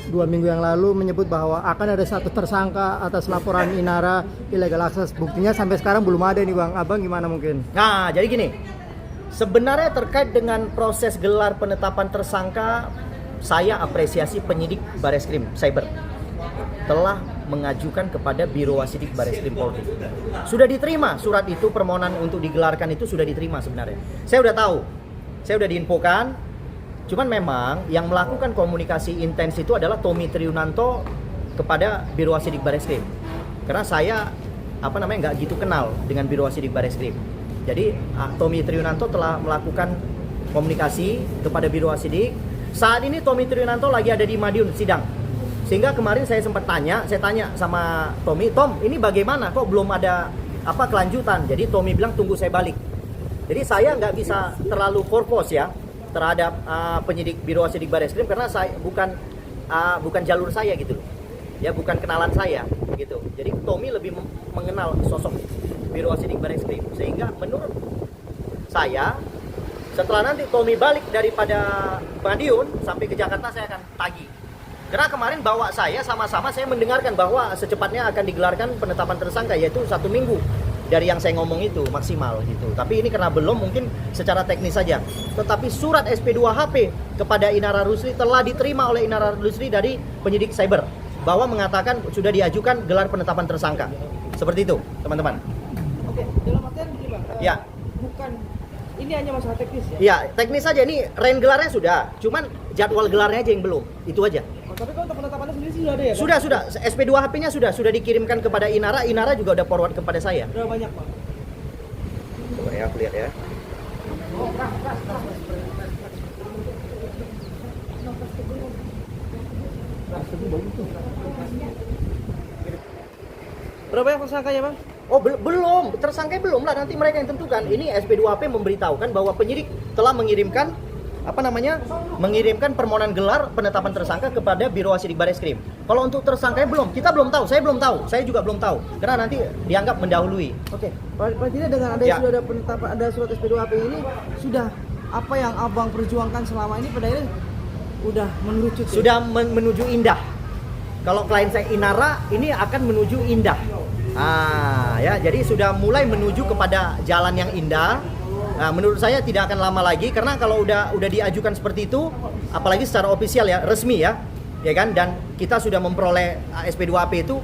2 minggu yang lalu menyebut bahwa akan ada satu tersangka atas laporan Inara illegal access. Buktinya sampai sekarang belum ada nih Bang. Abang gimana mungkin? Nah, jadi gini. Sebenarnya terkait dengan proses gelar penetapan tersangka, saya apresiasi penyidik Bareskrim Cyber telah mengajukan kepada Biro Wasidik Bareskrim Polri. Sudah diterima surat itu, permohonan untuk digelarkan itu sudah diterima sebenarnya. Saya udah tahu, saya udah diinfokan. Cuman memang yang melakukan komunikasi intens itu adalah Tommy Triunanto kepada Biro Wasidik Bareskrim. Karena saya nggak gitu kenal dengan Biro Wasidik Bareskrim. Jadi Tommy Triunanto telah melakukan komunikasi kepada Biro Wasidik. Saat ini Tommy Triunanto lagi ada di Madiun sidang. Sehingga kemarin saya sempat tanya sama Tommy, Tom, ini bagaimana? Kok belum ada kelanjutan? Jadi Tommy bilang tunggu saya balik. Jadi saya nggak bisa terlalu fokus ya terhadap penyidik Biro Wasidik Bareskrim karena saya bukan jalur saya gitu loh. Ya bukan kenalan saya gitu. Jadi Tommy lebih mengenal sosok Biro Wasidik Bareskrim, sehingga menurut saya setelah nanti Tommy balik daripada Madiun sampai ke Jakarta, saya akan tagih. Karena kemarin bawa saya sama-sama saya mendengarkan bahwa secepatnya akan digelarkan penetapan tersangka, yaitu 1 minggu dari yang saya ngomong itu maksimal gitu. Tapi ini karena belum, mungkin secara teknis saja. Tetapi surat SP2HP kepada Inara Rusli telah diterima oleh Inara Rusli dari penyidik cyber bahwa mengatakan sudah diajukan gelar penetapan tersangka. Seperti itu, teman-teman. Oke, dalam artian begini Bang. Ya. Bukan, ini hanya masalah teknis ya? Ya, teknis saja. Ini range gelarnya sudah, cuman jadwal gelarnya aja yang belum. Itu aja. Oh, tapi kalau untuk penetapannya sendiri sudah ada ya? Kan? Sudah. SP2HP-nya sudah dikirimkan kepada Inara. Inara juga udah forward kepada saya. Berapa banyak Pak? Coba ya, aku lihat ya. Berapa yang tersangkanya Bang? Oh belum, tersangka belum lah, nanti mereka yang tentukan. Ini SP2HP memberitahukan bahwa penyidik telah mengirimkan permohonan gelar penetapan tersangka kepada Biro Wasidik Bareskrim. Kalau untuk tersangkanya belum, kita belum tahu, saya juga belum tahu, karena nanti dianggap mendahului. Oke, paling tidak dengan ada sudah ada penetapan, ada surat SP2HP ini, sudah apa yang Abang perjuangkan selama ini pada akhirnya udah mengerucut ya? Sudah menuju indah. Kalau klien saya Inara ini akan menuju indah. Ya, jadi sudah mulai menuju kepada jalan yang indah. Nah, menurut saya tidak akan lama lagi, karena kalau udah diajukan seperti itu, apalagi secara ofisial ya, resmi ya kan, dan kita sudah memperoleh SP2HP itu,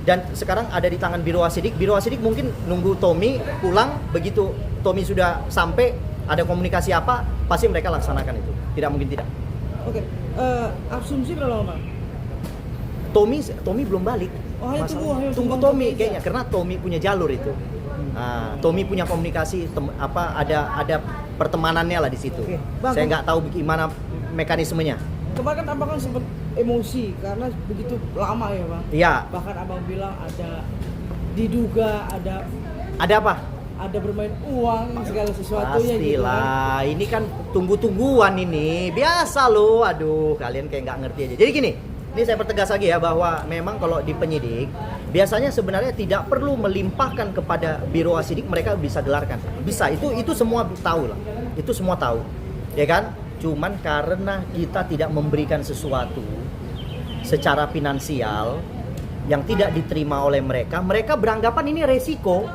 dan sekarang ada di tangan Biro Wasidik. Biro Wasidik mungkin nunggu Tommy pulang, begitu Tommy sudah sampai, ada komunikasi apa, pasti mereka laksanakan itu. Tidak mungkin tidak. Oke, asumsi berapa lama Bang? Tommy belum balik. Oh, hanya tunggu Tommy kayaknya, karena Tommy punya jalur itu. Tommy punya komunikasi, ada pertemanannya lah di situ. Oke, Bang, saya nggak tahu gimana mekanismenya. Kemarin kan Abang kan sempat emosi karena begitu lama ya Bang. Iya. Bahkan Abang bilang diduga ada apa? Ada bermain uang segala sesuatunya gitu kan. Pastilah, ini kan tunggu-tungguan ini, biasa loh. Aduh, kalian kayak nggak ngerti aja. Jadi gini, ini saya pertegas lagi ya, bahwa memang kalau di penyidik biasanya sebenarnya tidak perlu melimpahkan kepada Biro Wasidik, mereka bisa gelarkan. Bisa, itu semua tahu lah. Itu semua tahu. Ya kan? Cuman karena kita tidak memberikan sesuatu secara finansial yang tidak diterima oleh mereka beranggapan ini resiko.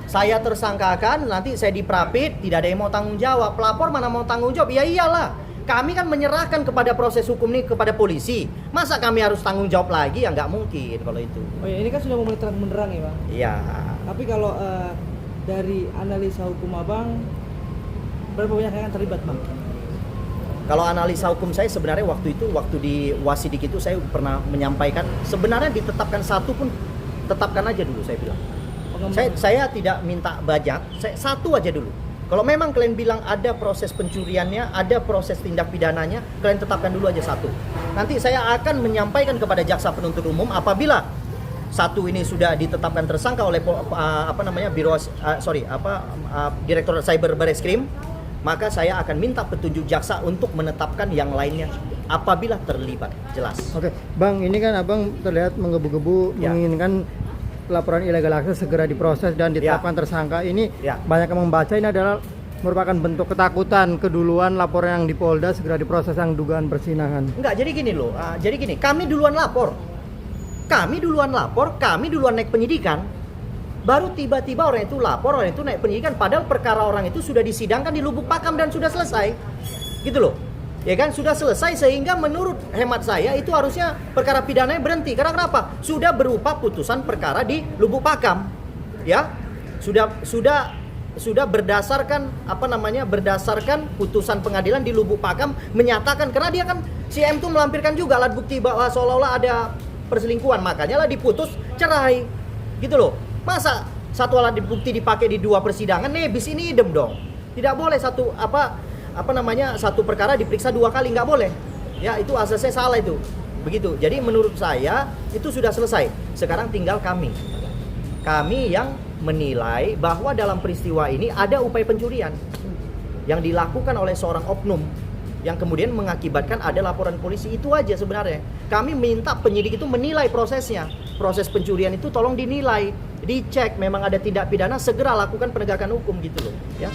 Saya tersangkakan, nanti saya diprapit, tidak ada yang mau tanggung jawab. Pelapor mana mau tanggung jawab? Ya iyalah. Kami kan menyerahkan kepada proses hukum ini kepada polisi. Masa kami harus tanggung jawab lagi? Ya nggak mungkin kalau itu. Oh ya, ini kan sudah mulai terang benderang ya Bang? Iya. Tapi kalau dari analisa hukum Abang, berapa banyak yang terlibat Bang? Kalau analisa hukum saya sebenarnya waktu di Wasidik itu saya pernah menyampaikan, sebenarnya ditetapkan satu pun, tetapkan aja dulu, saya bilang. Saya tidak minta banyak, satu aja dulu. Kalau memang kalian bilang ada proses pencuriannya, ada proses tindak pidananya, kalian tetapkan dulu aja satu. Nanti saya akan menyampaikan kepada jaksa penuntut umum apabila satu ini sudah ditetapkan tersangka oleh Direktorat Cyber Bareskrim, maka saya akan minta petunjuk jaksa untuk menetapkan yang lainnya apabila terlibat. Jelas. Oke, Bang, ini kan Abang terlihat menggebu-gebu menginginkan laporan illegal access segera diproses dan ditetapkan tersangka. Ini banyak yang membaca ini adalah merupakan bentuk ketakutan keduluan laporan yang di Polda segera diproses yang dugaan persinahan. Enggak, jadi gini loh. Jadi gini, kami duluan lapor. Kami duluan naik penyidikan. Baru tiba-tiba orang itu lapor, orang itu naik penyidikan. Padahal perkara orang itu sudah disidangkan di Lubuk Pakam dan sudah selesai. Gitu loh. Ya kan, sudah selesai, sehingga menurut hemat saya itu harusnya perkara pidananya berhenti. Karena kenapa? Sudah berupa putusan perkara di Lubuk Pakam. Ya. Sudah berdasarkan berdasarkan putusan pengadilan di Lubuk Pakam menyatakan, karena dia kan si M itu melampirkan juga alat bukti bahwa seolah-olah ada perselingkuhan, makanya lah diputus cerai. Gitu loh. Masa satu alat bukti dipakai di 2 persidangan, bis ini idem dong. Tidak boleh satu perkara diperiksa 2 kali, nggak boleh. Ya, itu asasnya salah itu. Begitu. Jadi menurut saya itu sudah selesai. Sekarang tinggal kami yang menilai bahwa dalam peristiwa ini ada upaya pencurian yang dilakukan oleh seorang oknum yang kemudian mengakibatkan ada laporan polisi. Itu aja sebenarnya. Kami minta penyidik itu menilai prosesnya. Proses pencurian itu tolong dinilai, dicek memang ada tindak pidana, segera lakukan penegakan hukum gitu loh, ya.